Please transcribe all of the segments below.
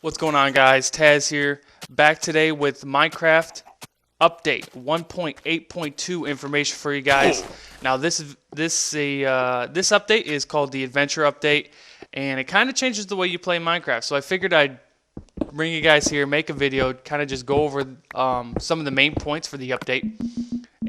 What's going on, guys? Taz here, back today with Minecraft update 1.8.2 information for you guys. Now this update is called the Adventure Update, and it kind of changes the way you play Minecraft. So I figured I'd bring you guys here, make a video, kind of just go over some of the main points for the update,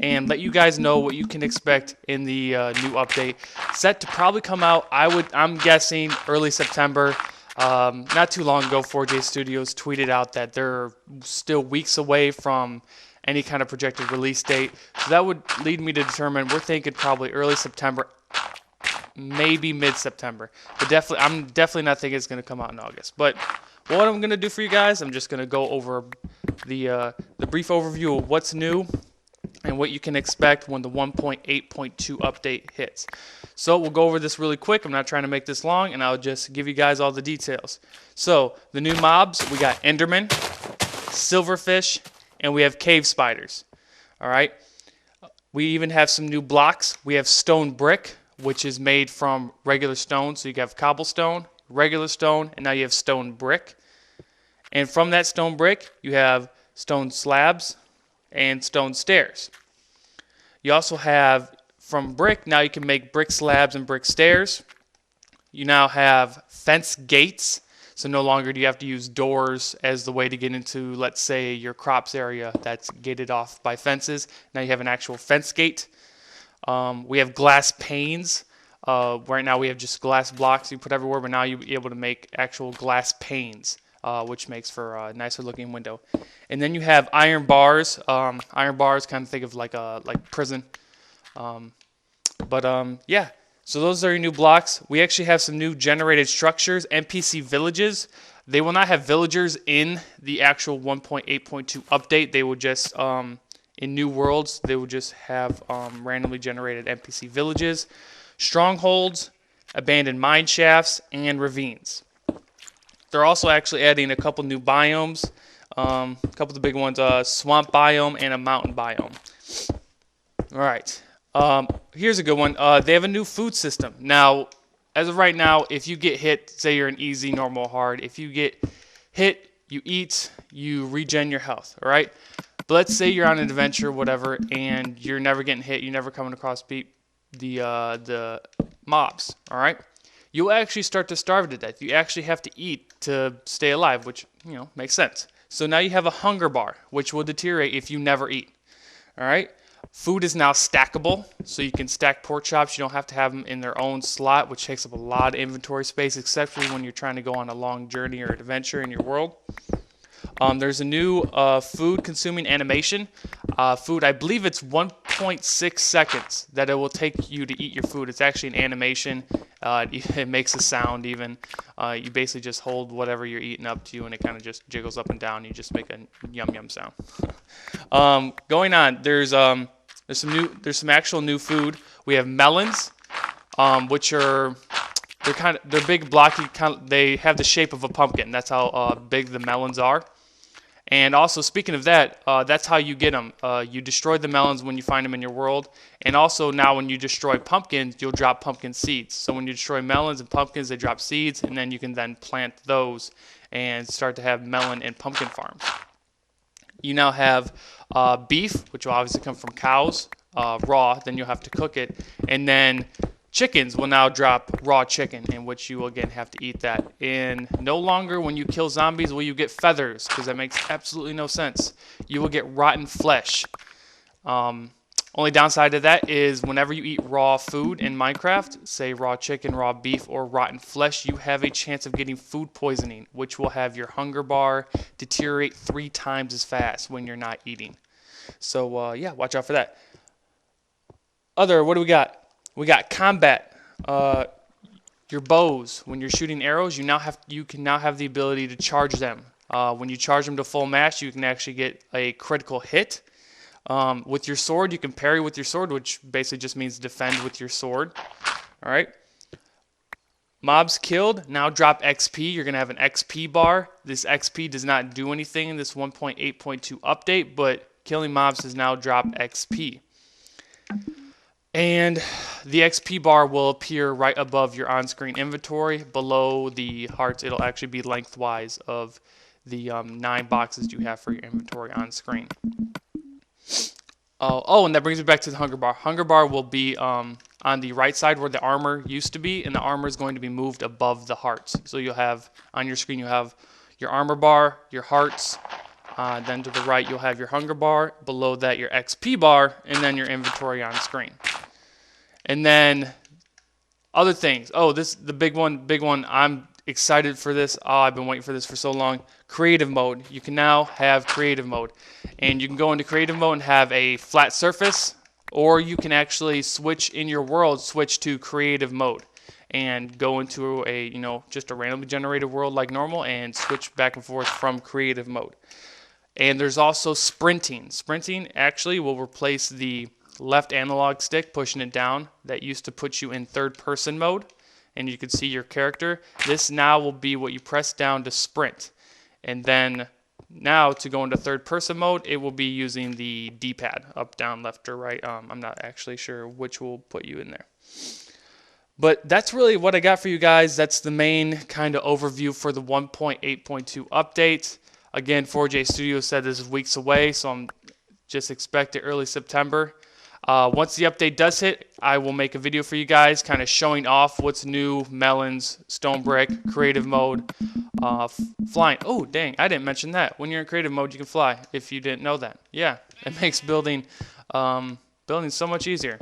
and let you guys know what you can expect in the new update. Set to probably come out, I'm guessing, early September. Not too long ago, 4J Studios tweeted out that they're still weeks away from any kind of projected release date. So that would lead me to determine we're thinking probably early September, maybe mid-September. But I'm definitely not thinking it's going to come out in August. But what I'm going to do for you guys, I'm just going to go over the brief overview of what's new and what you can expect when the 1.8.2 update hits. So we'll go over this really quick. I'm not trying to make this long, and I'll just give you guys all the details. So the new mobs, we got Endermen, Silverfish, and we have cave spiders. All right. We even have some new blocks. We have stone brick, which is made from regular stone. So you have cobblestone, regular stone, and now you have stone brick. And from that stone brick, you have stone slabs and stone stairs. You also have, from brick, now you can make brick slabs and brick stairs. You now have fence gates, so no longer do you have to use doors as the way to get into, let's say, your crops area that's gated off by fences. Now you have an actual fence gate. We have glass panes. Right now we have just glass blocks you put everywhere, but now you'll be able to make actual glass panes, which makes for a nicer looking window. And then you have iron bars. Iron bars, kind of think of like prison. Yeah, so those are your new blocks. We actually have some new generated structures, NPC villages. They will not have villagers in the actual 1.8.2 update. They will just, in new worlds, they will just have randomly generated NPC villages, strongholds, abandoned mineshafts, and ravines. They're also actually adding a couple new biomes. A couple of the big ones, swamp biome and a mountain biome. All right. Here's a good one. They have a new food system. Now, as of right now, if you get hit, say you're an easy, normal, hard, if you get hit, you eat, you regen your health, all right? But let's say you're on an adventure, whatever, and you're never getting hit, you're never coming across the mobs, all right? You'll actually start to starve to death. You actually have to eat to stay alive, which, makes sense. So now you have a hunger bar, which will deteriorate if you never eat, all right? Food is now stackable, so you can stack pork chops. You don't have to have them in their own slot, which takes up a lot of inventory space, especially when you're trying to go on a long journey or adventure in your world. There's a new food consuming animation. Food, I believe it's 1.6 seconds that it will take you to eat your food. It's actually an animation. It makes a sound even. You basically just hold whatever you're eating up to, and it kind of just jiggles up and down. You just make a yum yum sound. Going on, there's some actual new food. We have melons, which are they're big, blocky. They have the shape of a pumpkin. That's how big the melons are. And also, speaking of that, that's how you get them. You destroy the melons when you find them in your world. And also now when you destroy pumpkins, you'll drop pumpkin seeds. So when you destroy melons and pumpkins, they drop seeds, and then you can then plant those and start to have melon and pumpkin farms. You now have beef, which will obviously come from cows, raw. Then you'll have to cook it. And then chickens will now drop raw chicken, in which you will again have to eat that. And no longer when you kill zombies will you get feathers, because that makes absolutely no sense. You will get rotten flesh. Only downside to that is whenever you eat raw food in Minecraft, say raw chicken, raw beef, or rotten flesh, you have a chance of getting food poisoning, which will have your hunger bar deteriorate 3 times as fast when you're not eating. So yeah, watch out for that. What do we got? We got combat. Your bows, when you're shooting arrows, you can now have the ability to charge them. When you charge them to full max, you can actually get a critical hit. With your sword, you can parry with your sword, which basically just means defend with your sword. All right. Mobs killed now drop XP. You're gonna have an XP bar. This XP does not do anything in this 1.8.2 update, but killing mobs does now drop XP. And the XP bar will appear right above your on-screen inventory. Below the hearts, it'll actually be lengthwise of the 9 boxes you have for your inventory on screen. Oh, and that brings me back to the hunger bar. Hunger bar will be on the right side where the armor used to be, and the armor is going to be moved above the hearts. So you'll have, on your screen, you'll have your armor bar, your hearts, then to the right you'll have your hunger bar, below that your XP bar, and then your inventory on screen. And then other things. Oh, this the big one. I'm excited for this. Oh, I've been waiting for this for so long. Creative mode. You can now have creative mode. And you can go into creative mode and have a flat surface, or you can actually switch in your world, switch to creative mode and go into a, just a randomly generated world like normal and switch back and forth from creative mode. And there's also sprinting. Sprinting actually will replace the left analog stick, pushing it down. That used to put you in third person mode, and you can see your character. This now will be what you press down to sprint. And then now to go into third person mode, it will be using the D-pad, up, down, left, or right. I'm not actually sure which will put you in there. But that's really what I got for you guys. That's the main kind of overview for the 1.8.2 update. Again, 4J Studio said this is weeks away, so I'm just expect it early September. Once the update does hit, I will make a video for you guys kind of showing off what's new, melons, stone brick, creative mode, flying. Oh, dang, I didn't mention that. When you're in creative mode, you can fly, if you didn't know that. Yeah, it makes building so much easier.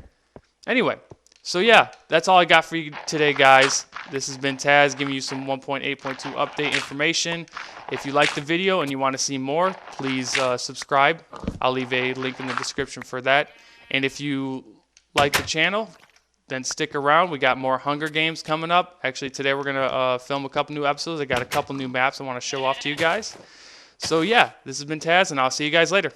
Anyway, so yeah, that's all I got for you today, guys. This has been Taz giving you some 1.8.2 update information. If you liked the video and you want to see more, please subscribe. I'll leave a link in the description for that. And if you like the channel, then stick around. We got more Hunger Games coming up. Actually, today we're going to film a couple new episodes. I got a couple new maps I want to show off to you guys. So yeah, this has been Taz, and I'll see you guys later.